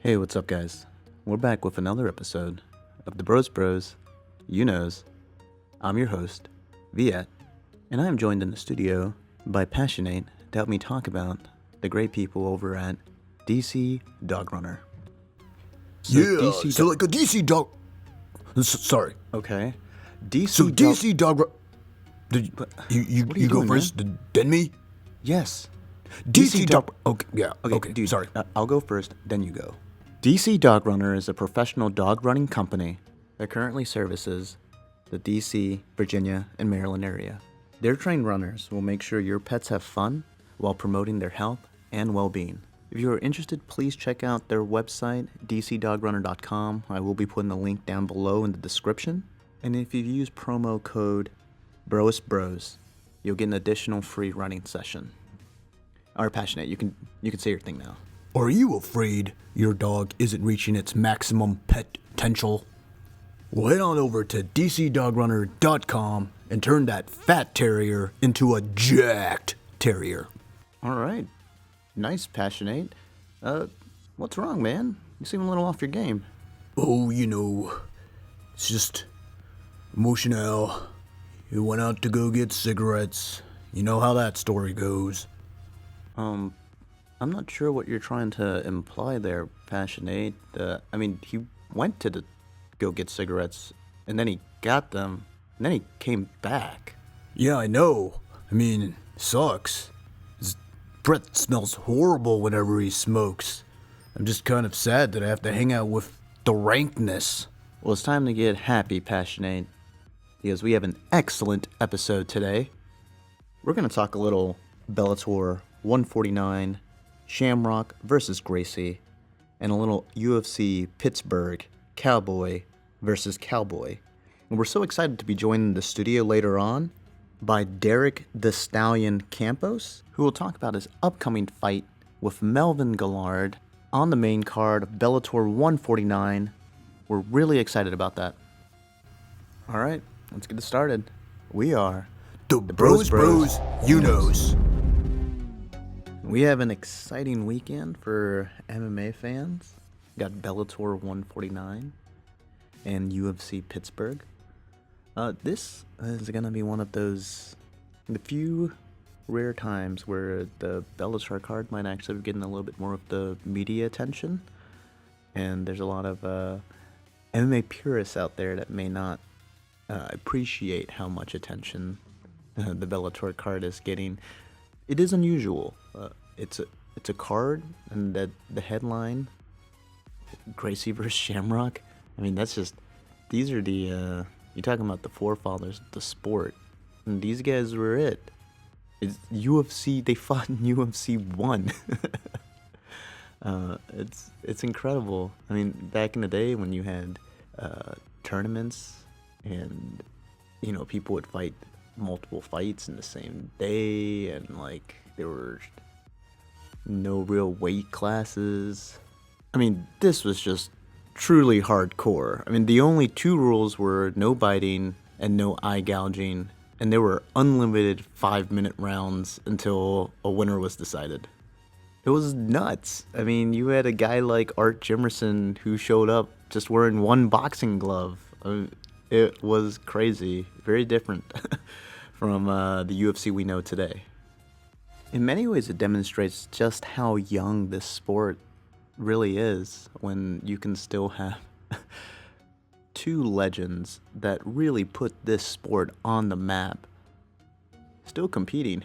Hey, what's up, guys? We're back with another episode of the Broest Bros You Knows. I'm your host, Viet, and I am joined in the studio by Passionate to help me talk about the great people over at DC Dog Runner. Like a DC dog. Sorry. Okay. DC dog. Did What you are you go doing, first? Then me. Yes. DC dog. Okay. Yeah. Okay, dude, Sorry. I'll go first, then you go. DC Dog Runner is a professional dog running company that currently services the DC, Virginia, and Maryland area. Their trained runners will make sure your pets have fun while promoting their health and well-being. If you are interested, please check out their website, dcdogrunner.com. I will be putting the link down below in the description. And if you use promo code Broest Bros, you'll get an additional free running session. All right, Passionate, you can say your thing now. Are you afraid your dog isn't reaching its maximum pet potential? Well, head on over to dcdogrunner.com and turn that fat terrier into a jacked terrier. All right. Nice, Passionate. What's wrong, man? You seem a little off your game. Oh, it's just emotional. He went out to go get cigarettes. You know how that story goes. I'm not sure what you're trying to imply there, Passionate. He went to go get cigarettes, and then he got them, and then he came back. Yeah, I know. Sucks. His breath smells horrible whenever he smokes. I'm just kind of sad that I have to hang out with the rankness. Well, it's time to get happy, Passionate, because we have an excellent episode today. We're going to talk a little Bellator 149, Shamrock versus Gracie, and a little UFC Pittsburg, Cowboy versus Cowboy. And we're so excited to be joined in the studio later on by Derek the Stallion Campos, who will talk about his upcoming fight with Melvin Guillard on the main card of Bellator 149. We're really excited about that. All right, let's get it started. We are The Broest Bros You Knows. We have an exciting weekend for MMA fans. Got Bellator 149 and UFC Pittsburg. This is going to be one of the few rare times where the Bellator card might actually be getting a little bit more of the media attention. And there's a lot of MMA purists out there that may not appreciate how much attention the Bellator card is getting. It is unusual. It's a card, and the headline, Gracie versus Shamrock. These are the you're talking about the forefathers of the sport, and these guys were it. It's UFC. They fought in UFC 1. It's incredible. Back in the day when you had tournaments, and people would fight multiple fights in the same day, and there were no real weight classes. This was just truly hardcore. The only two rules were no biting and no eye gouging, and there were unlimited 5-minute rounds until a winner was decided. It was nuts. You had a guy like Art Jimerson who showed up just wearing one boxing glove. It was crazy. Very different from the UFC we know today. In many ways, it demonstrates just how young this sport really is when you can still have two legends that really put this sport on the map still competing.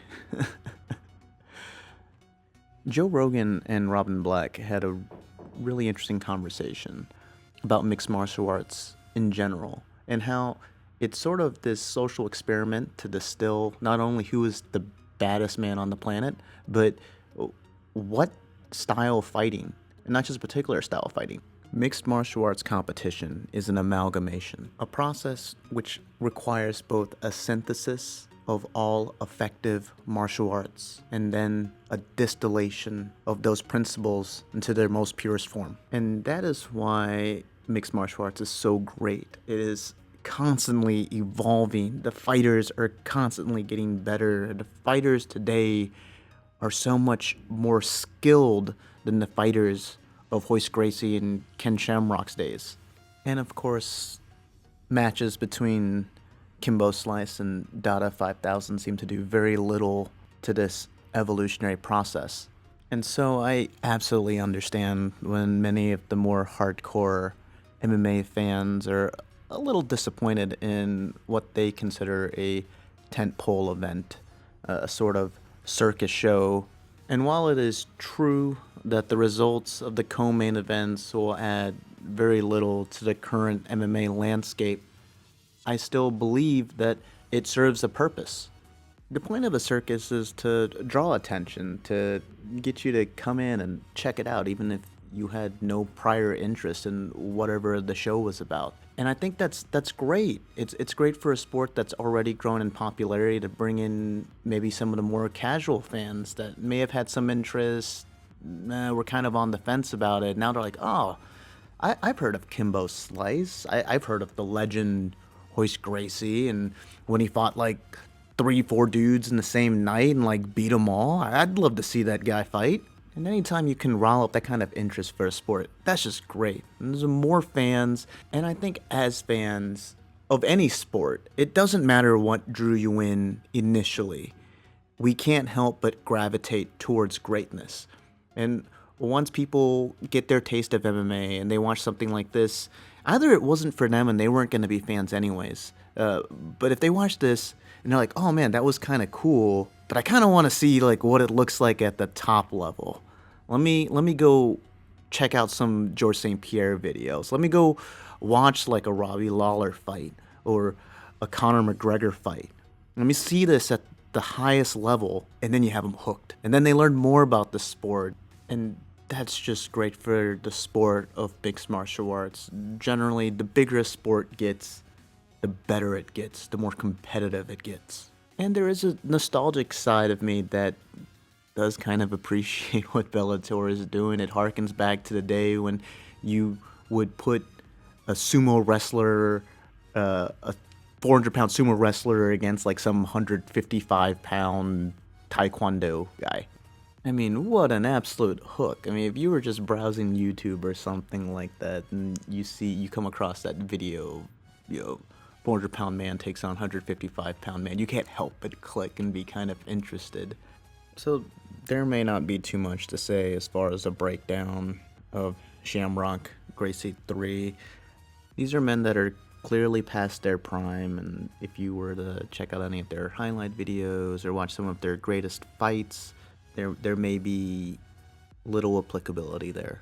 Joe Rogan and Robin Black had a really interesting conversation about mixed martial arts in general and how it's sort of this social experiment to distill not only who is the baddest man on the planet, but what style of fighting, and not just a particular style of fighting. Mixed martial arts competition is an amalgamation, a process which requires both a synthesis of all effective martial arts and then a distillation of those principles into their most purest form. And that is why mixed martial arts is so great. It is constantly evolving. The fighters are constantly getting better. The fighters today are so much more skilled than the fighters of Royce Gracie and Ken Shamrock's days. And of course, matches between Kimbo Slice and Dada 5000 seem to do very little to this evolutionary process. And so I absolutely understand when many of the more hardcore MMA fans are a little disappointed in what they consider a tentpole event, a sort of circus show. And while it is true that the results of the co-main events will add very little to the current MMA landscape, I still believe that it serves a purpose. The point of a circus is to draw attention, to get you to come in and check it out, even if you had no prior interest in whatever the show was about. And I think that's great. It's great for a sport that's already grown in popularity to bring in maybe some of the more casual fans that may have had some interest, were kind of on the fence about it. Now they're like, oh, I've heard of Kimbo Slice. I've heard of the legend Royce Gracie, and when he fought like 3-4 dudes in the same night and like beat them all. I'd love to see that guy fight. And anytime you can rile up that kind of interest for a sport, that's just great. And there's more fans, and I think as fans of any sport, it doesn't matter what drew you in initially. We can't help but gravitate towards greatness. And once people get their taste of MMA and they watch something like this, either it wasn't for them and they weren't going to be fans anyways. But if they watch this and they're like, oh man, that was kind of cool, but I kind of want to see like what it looks like at the top level. Let me go check out some George St. Pierre videos. Let me go watch like a Robbie Lawler fight or a Conor McGregor fight. Let me see this at the highest level, and then you have them hooked. And then they learn more about the sport, and that's just great for the sport of mixed martial arts. Generally, the bigger a sport gets, the better it gets, the more competitive it gets. And there is a nostalgic side of me that does kind of appreciate what Bellator is doing. It harkens back to the day when you would put a sumo wrestler, a 400-pound sumo wrestler against like some 155-pound taekwondo guy. I mean, what an absolute hook. I mean, if you were just browsing YouTube or something like that and you come across that video, 400-pound man takes on 155-pound man, you can't help but click and be kind of interested. So there may not be too much to say as far as a breakdown of Shamrock, Gracie 3. These are men that are clearly past their prime, and if you were to check out any of their highlight videos or watch some of their greatest fights, there may be little applicability there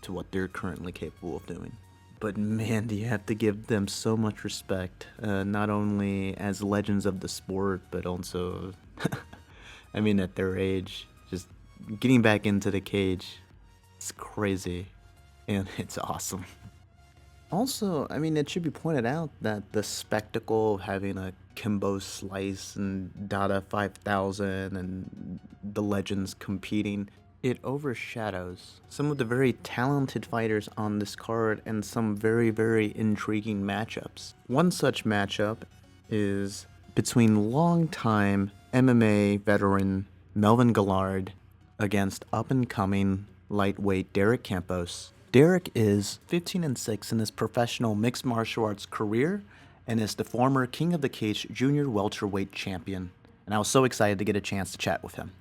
to what they're currently capable of doing. But man, do you have to give them so much respect, not only as legends of the sport, but also, I mean, at their age, just getting back into the cage, it's crazy, and it's awesome. Also, I mean, it should be pointed out that the spectacle of having a Kimbo Slice and Dada 5000 and the legends competing, it overshadows some of the very talented fighters on this card and some very, very intriguing matchups. One such matchup is between longtime MMA veteran Melvin Guillard against up-and-coming lightweight Derek Campos. Derek is 15-6 in his professional mixed martial arts career and is the former King of the Cage junior welterweight champion. And I was so excited to get a chance to chat with him.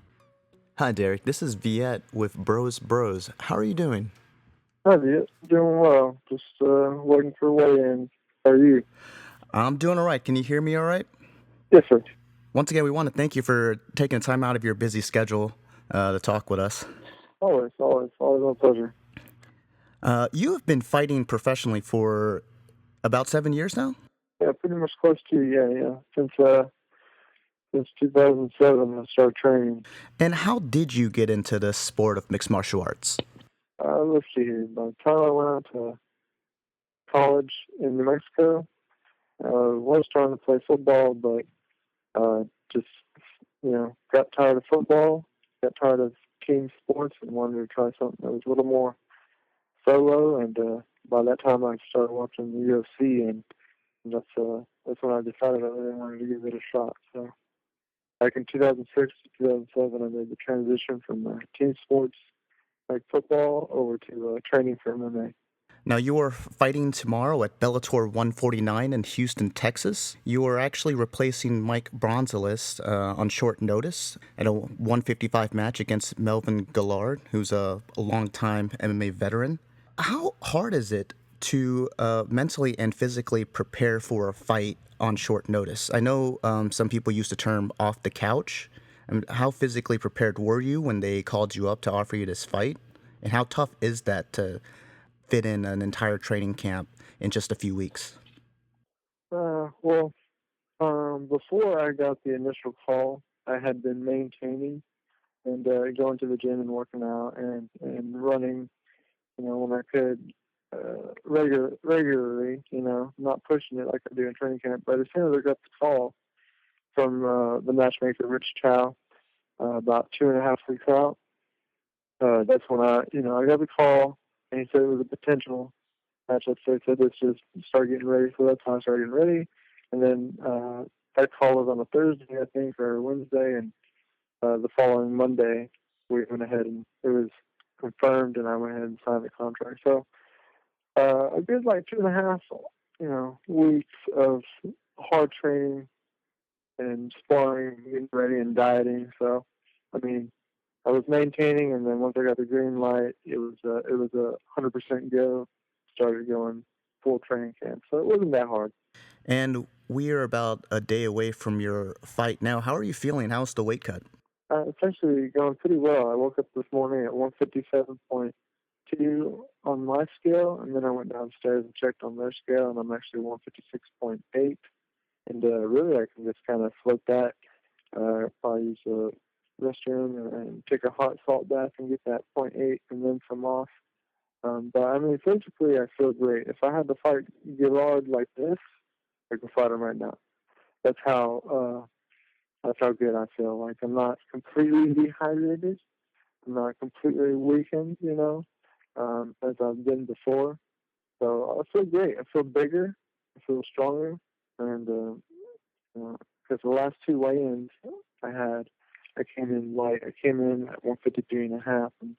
Hi, Derek. This is Viet with Broest Bros. How are you doing? Hi, Viet. Doing well. Just waiting for weigh-in. How are you? I'm doing all right. Can you hear me all right? Yes, sir. Once again, we want to thank you for taking time out of your busy schedule to talk with us. Always my pleasure. You have been fighting professionally for about 7 years now? Yeah, pretty much close to, yeah. Since 2007, I started training. And how did you get into the sport of mixed martial arts? Let's see here. By the time I went out to college in New Mexico, I was trying to play football, but just, got tired of football, got tired of team sports, and wanted to try something that was a little more solo. And by that time, I started watching the UFC, and that's when I decided I really wanted to give it a shot. So back in 2006 to 2007, I made the transition from team sports like football over to training for MMA. Now, you are fighting tomorrow at Bellator 149 in Houston, Texas. You are actually replacing Mike Bronzelis on short notice at a 155 match against Melvin Guillard, who's a longtime MMA veteran. How hard is it to mentally and physically prepare for a fight on short notice? I know some people use the term off the couch. I mean, how physically prepared were you when they called you up to offer you this fight? And how tough is that to fit in an entire training camp in just a few weeks? Well, before I got the initial call, I had been maintaining and going to the gym and working out and running, when I could regularly, not pushing it like I do in training camp. But as soon as I got the call from the matchmaker, Rich Chow, about 2.5 weeks out, that's when I got the call, and he said it was a potential matchup. So he said, let's just start getting ready. So that's how I started getting ready. And then that call was on a Thursday, I think, or Wednesday, and the following Monday, we went ahead and it was confirmed, and I went ahead and signed the contract. So a good 2.5, weeks of hard training and sparring, getting ready, and dieting. So, I was maintaining, and then once I got the green light, it was a 100% go. Started going full training camp, so it wasn't that hard. And we are about a day away from your fight now. How are you feeling? How's the weight cut? It's actually going pretty well. I woke up this morning at 157.2 on my scale, and then I went downstairs and checked on their scale, and I'm actually 156.8. And really, I can just kind of float that. Probably use the restroom and take a hot salt bath and get that .8 and then some off. But physically, I feel great. If I had to fight Guillard like this, I could fight him right now. That's how good I feel. Like, I'm not completely dehydrated. I'm not completely weakened, as I've been before. So I feel great. I feel bigger. I feel stronger. And because the last two weigh-ins I came in light. I came in at 153.5, and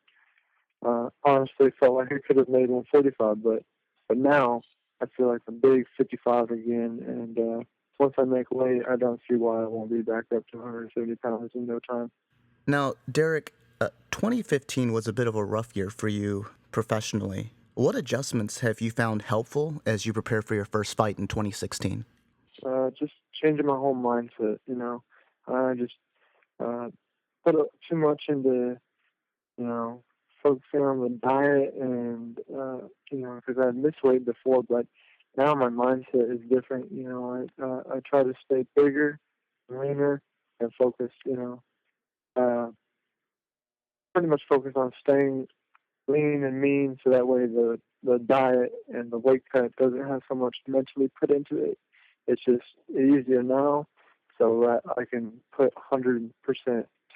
honestly felt like I could have made 145. But now I feel like I'm big 55 again, and once I make weight, I don't see why I won't be back up to 170 pounds in no time. Now, Derek, 2015 was a bit of a rough year for you professionally. What adjustments have you found helpful as you prepare for your first fight in 2016? Just changing my whole mindset, I just put too much into, focusing on the diet and, because I had missed weight before, but now my mindset is different. I try to stay bigger, leaner, and focused, pretty much focus on staying lean and mean, so that way the diet and the weight cut doesn't have so much mentally put into it. It's just easier now, so that I can put 100%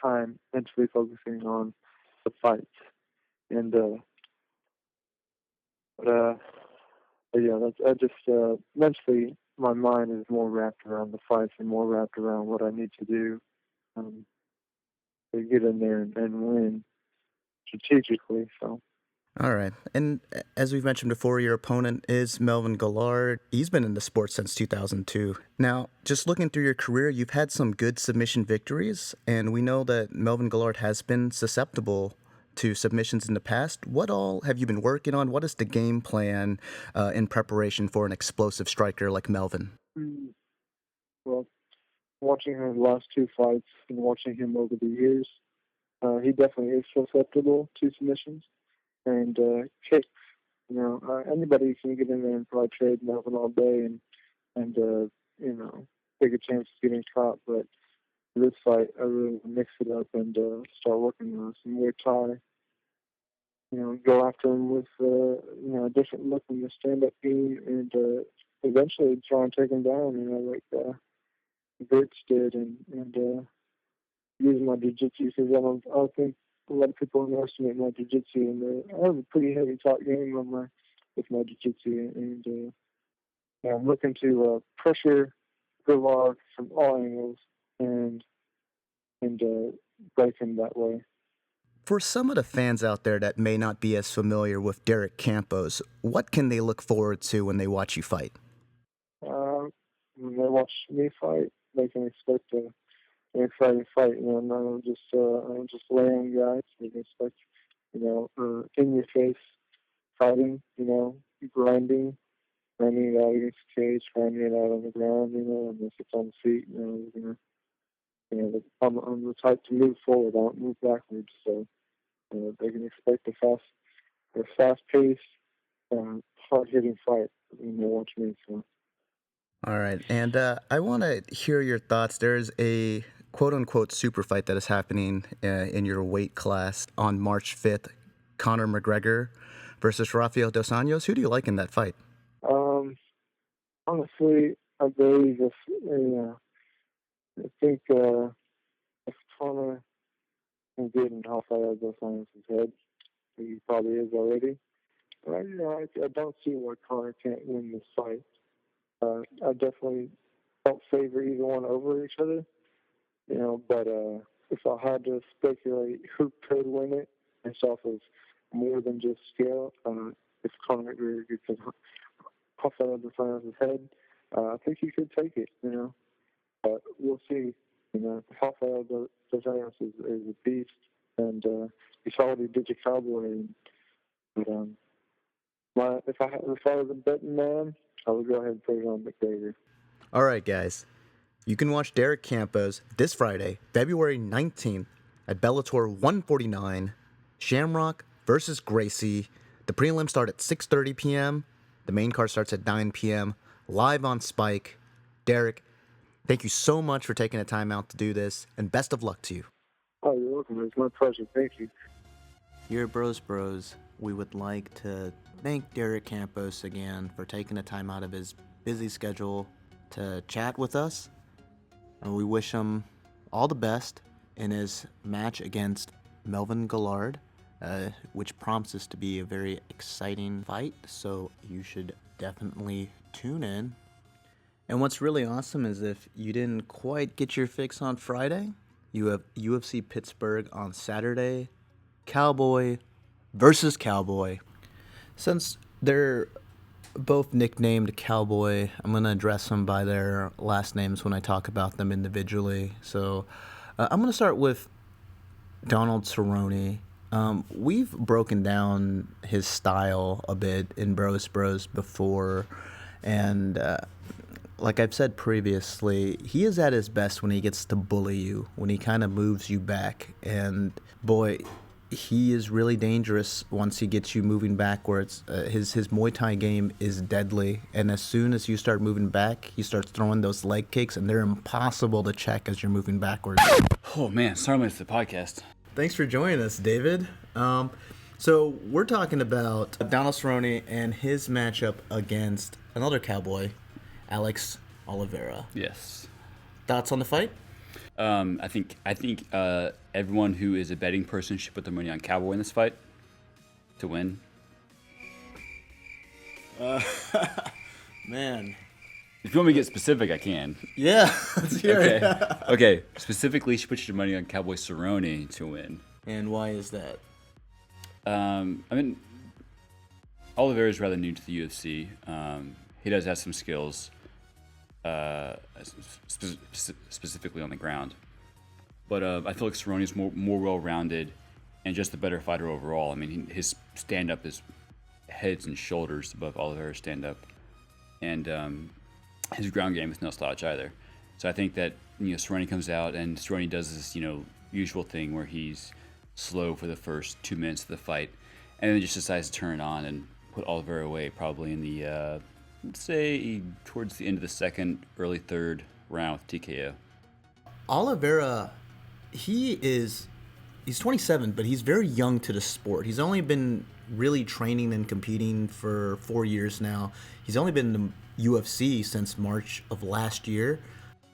time mentally focusing on the fights. And mentally, my mind is more wrapped around the fights and more wrapped around what I need to do to get in there and win strategically. So. All right. And as we've mentioned before, your opponent is Melvin Guillard. He's been in the sport since 2002. Now, just looking through your career, you've had some good submission victories, and we know that Melvin Guillard has been susceptible to submissions in the past. What all have you been working on? What is the game plan in preparation for an explosive striker like Melvin? Well, watching his last two fights and watching him over the years, he definitely is susceptible to submissions and kicks. Anybody can get in there and probably trade Melvin all day and take a chance of getting caught. But for this fight, I really want to mix it up and start working on some weird tie. Go after him with a different look in the stand-up game, and eventually try and take him down. Like Gertz did, and use my jiu-jitsu, because I don't think a lot of people underestimate my jiu-jitsu, and I have a pretty heavy top game with my jiu-jitsu, and I'm looking to pressure Guillard from all angles and break him that way. For some of the fans out there that may not be as familiar with Derek Campos, what can they look forward to when they watch you fight? When they watch me fight, they can expect an exciting fight. I'm just laying guys. They can expect, in your face fighting. Grinding it out against the cage, grinding it out on the ground. And if it's on the feet, I'm the type to move forward. I don't move backwards. So they can expect a fast-paced, hard-hitting fight when they watch me. So. All right, and I want to hear your thoughts. There's a quote-unquote super fight that is happening in your weight class on March 5th, Conor McGregor versus Raphael Dos Anjos. Who do you like in that fight? Honestly, I believe I think if Conor can get in Raphael Dos Anjos' head, he probably is already. But I don't see why Conor can't win this fight. I definitely don't favor either one over each other, but if I had to speculate who could win it based off of more than just skill, if Conor McGregor gets in Raphael Dos Anjos' head, I think he could take it, but we'll see. Raphael Dos Anjos is a beast, and he already did the Cowboy. But if I was a betting man, I would go ahead and put it on McGregor. All right, guys. You can watch Derek Campos this Friday, February 19th at Bellator 149, Shamrock versus Gracie. The prelims start at 6:30 p.m. The main card starts at 9 p.m. live on Spike. Derek, thank you so much for taking the time out to do this, and best of luck to you. Oh, you're welcome. It's my pleasure. Thank you. Here at Broest Bros, we would like to thank Derek Campos again for taking the time out of his busy schedule to chat with us. And we wish him all the best in his match against Melvin Guillard, which promises to be a very exciting fight, so you should definitely tune in. And what's really awesome is if you didn't quite get your fix on Friday, you have UFC Pittsburgh on Saturday, Cowboy versus Cowboy. Since they're both nicknamed Cowboy, I'm going to address them by their last names when I talk about them individually. So I'm going to start with Donald Cerrone. We've broken down his style a bit in Broest Bros before, and like I've said previously, he is at his best when he gets to bully you, when he kind of moves you back, and boy, he is really dangerous once he gets you moving backwards. His Muay Thai game is deadly, and as soon as you start moving back, he starts throwing those leg kicks, and they're impossible to check as you're moving backwards. Oh man, sorry I missed the podcast. Thanks for joining us, David. So we're talking about Donald Cerrone and his matchup against another Cowboy, Alex Oliveira. Yes. Thoughts on the fight? I think everyone who is a betting person should put their money on Cowboy in this fight to win. Man. If you want me to get specific, I can. Yeah, let's hear it. Okay. Specifically, you should put your money on Cowboy Cerrone to win. And why is that? Oliveira is rather new to the UFC. He does have some skills, specifically on the ground. But I feel like Cerrone is more well-rounded and just a better fighter overall. I mean, his stand-up is heads and shoulders above Oliveira's stand-up. And his ground game is no slouch either. So I think that, Cerrone comes out and Cerrone does this, usual thing where he's slow for the first 2 minutes of the fight and then just decides to turn it on and put Oliveira away probably in the, let's say, towards the end of the second, early third round with TKO. Oliveira, he's 27, but he's very young to the sport. He's only been really training and competing for 4 years now. He's only been in the UFC since March of last year.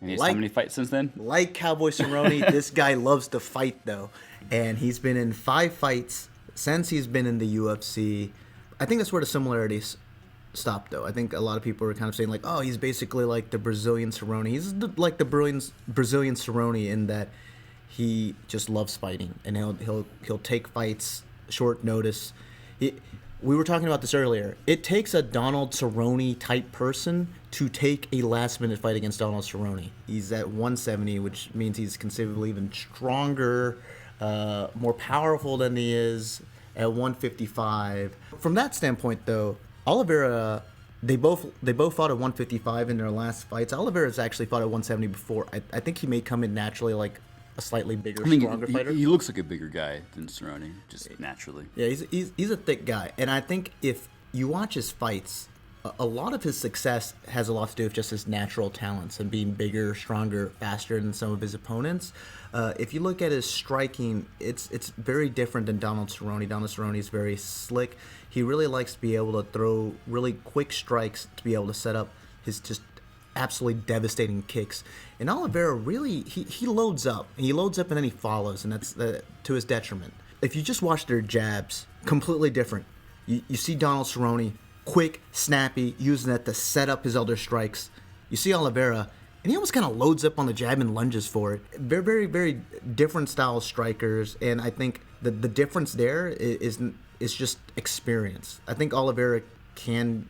And he's how many fights since then? Like Cowboy Cerrone, this guy loves to fight, though. And he's been in 5 fights since he's been in the UFC. I think that's where the similarities stop, though. I think a lot of people are kind of saying, like, oh, he's basically like the Brazilian Cerrone. He's like the Brazilian Cerrone in that he just loves fighting, and he'll take fights short notice. We were talking about this earlier. It takes a Donald Cerrone type person to take a last minute fight against Donald Cerrone. He's at 170, which means he's considerably even stronger, more powerful than he is at 155. From that standpoint, though, Oliveira, they both fought at 155 in their last fights. Oliveira's actually fought at 170 before. I think he may come in naturally like a slightly bigger, stronger fighter. He looks like a bigger guy than Cerrone, just naturally. Yeah, he's a thick guy, and I think if you watch his fights, a lot of his success has a lot to do with just his natural talents and being bigger, stronger, faster than some of his opponents. If you look at his striking, it's very different than Donald Cerrone. Donald Cerrone is very slick. He really likes to be able to throw really quick strikes to be able to set up his just absolutely devastating kicks. And Oliveira really, he loads up. He loads up and then he follows, and that's to his detriment. If you just watch their jabs, completely different. You see Donald Cerrone, quick, snappy, using that to set up his other strikes. You see Oliveira, and he almost kind of loads up on the jab and lunges for it. Very, very, very different style strikers, and I think the difference there is just experience. I think Oliveira can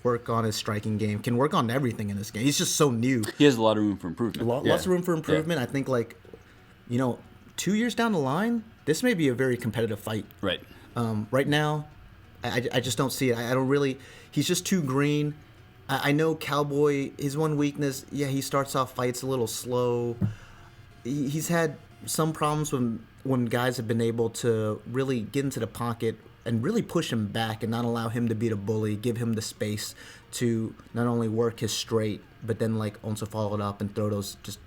work on his striking game, can work on everything in this game. He's just so new. He has a lot of room for improvement. Lots of room for improvement. Yeah. I think, 2 years down the line, this may be a very competitive fight. Right. Right now, I just don't see it. I don't really. He's just too green. I know Cowboy, his one weakness, he starts off fights a little slow. He's had some problems when guys have been able to really get into the pocket and really push him back and not allow him to be the bully, give him the space to not only work his straight, but then also follow it up and throw those just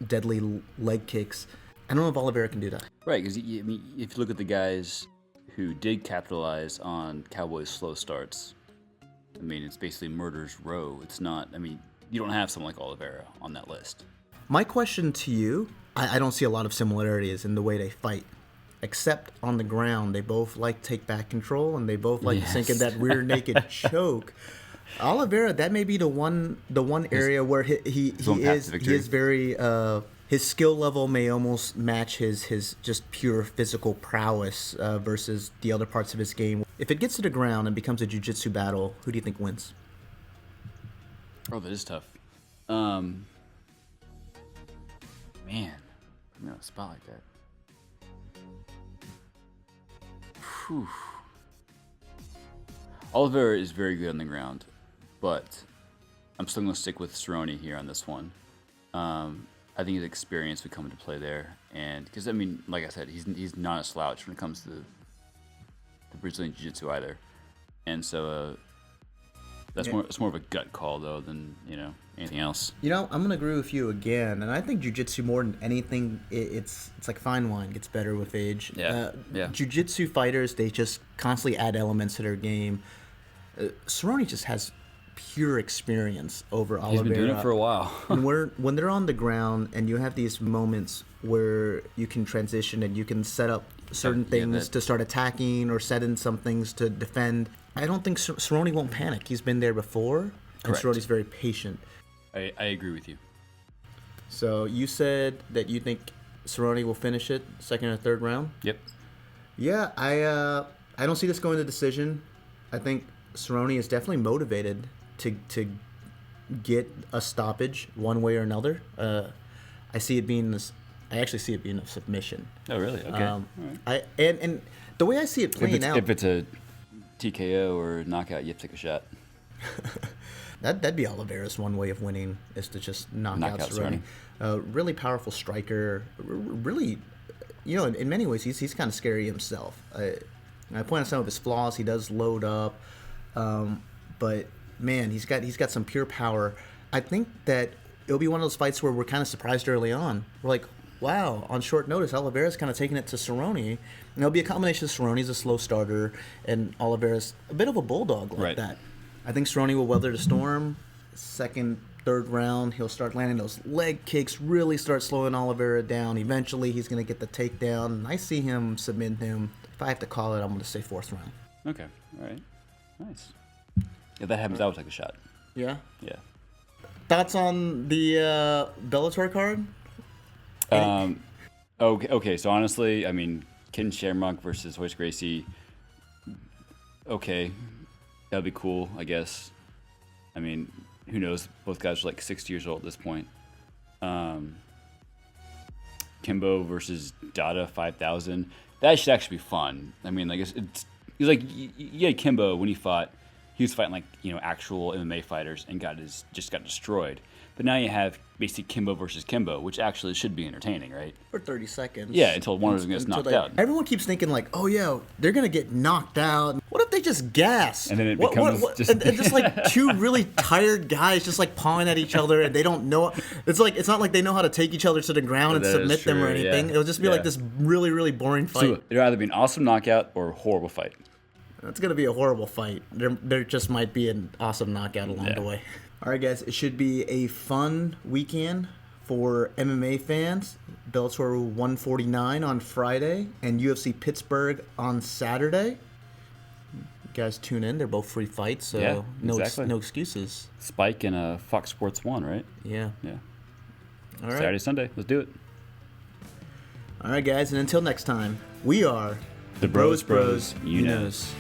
deadly leg kicks. I don't know if Oliveira can do that. Right, because if you look at the guys who did capitalize on Cowboy's slow starts, it's basically murder's row. It's not, you don't have someone like Oliveira on that list. My question to you, I don't see a lot of similarities in the way they fight, except on the ground. They both like to take back control, and they both like to sink in that rear naked choke. Oliveira, that may be the one area where he is very his skill level may almost match his just pure physical prowess versus the other parts of his game. If it gets to the ground and becomes a jiu-jitsu battle, who do you think wins? Oh, that is tough. Man, put me on a spot like that. Whew. Oliveira is very good on the ground, but I'm still going to stick with Cerrone here on this one. I think his experience would come into play there, and because like I said, he's not a slouch when it comes to the Brazilian Jiu-Jitsu either, and so it's more of a gut call though than anything else. I'm gonna agree with you again, and I think Jiu-Jitsu more than anything, it's like fine wine, gets better with age. Jiu-Jitsu fighters, they just constantly add elements to their game. Cerrone just has pure experience over Oliveira. He's been doing it for a while. And when they're on the ground and you have these moments where you can transition and you can set up certain things to start attacking or set in some things to defend, I don't think Cerrone won't panic. He's been there before, and Cerrone's very patient. I agree with you. So you said that you think Cerrone will finish it second or third round? Yep. Yeah, I don't see this going to decision. I think Cerrone is definitely motivated to get a stoppage one way or another. I actually see it being a submission. Oh, really? Okay. All right. And the way I see it playing out, if it's a TKO or knockout, you have to take a shot. That'd be Oliveira's one way of winning, is to just knock out Cerrone. Really powerful striker. Really, in many ways, he's kind of scary himself. I point out some of his flaws. He does load up, but man, he's got some pure power. I think that it'll be one of those fights where we're kind of surprised early on. We're like, wow, on short notice, Oliveira's kind of taking it to Cerrone. And it'll be a combination of Cerrone's a slow starter and Oliveira's a bit of a bulldog like that. I think Cerrone will weather the storm. Second, third round, he'll start landing those leg kicks, really start slowing Oliveira down. Eventually, he's going to get the takedown. And I see him submit him. If I have to call it, I'm going to say fourth round. Okay, all right. Nice. If that happens, I would take a shot. Yeah? Yeah. Thoughts on the Bellator card? Okay. So honestly, I mean, Ken Shamrock versus Royce Gracie. Okay, that'd be cool, I guess. I mean, who knows? Both guys are like 60 years old at this point. Kimbo versus Dada 5000. That should actually be fun. I mean, like it's like you had Kimbo when he fought. He was fighting like actual MMA fighters and just got destroyed. But now you have basically Kimbo versus Kimbo, which actually should be entertaining, right? For 30 seconds. Yeah, until one of them gets knocked out. Everyone keeps thinking like, oh yeah, they're gonna get knocked out. What if they just gas? And then it becomes just like two really tired guys just like pawing at each other, and they don't know. It's not like they know how to take each other to the ground and submit them or anything. Yeah. It'll just be like this really, really boring fight. So it'll either be an awesome knockout or a horrible fight. It's gonna be a horrible fight. There just might be an awesome knockout along the way. All right, guys, it should be a fun weekend for MMA fans. Bellator 149 on Friday and UFC Pittsburg on Saturday. You guys tune in. They're both free fights, so no excuses. Spike and Fox Sports 1, right? Yeah. All right. Saturday, Sunday. Let's do it. All right, guys, and until next time, we are the Broest Bros You Knows.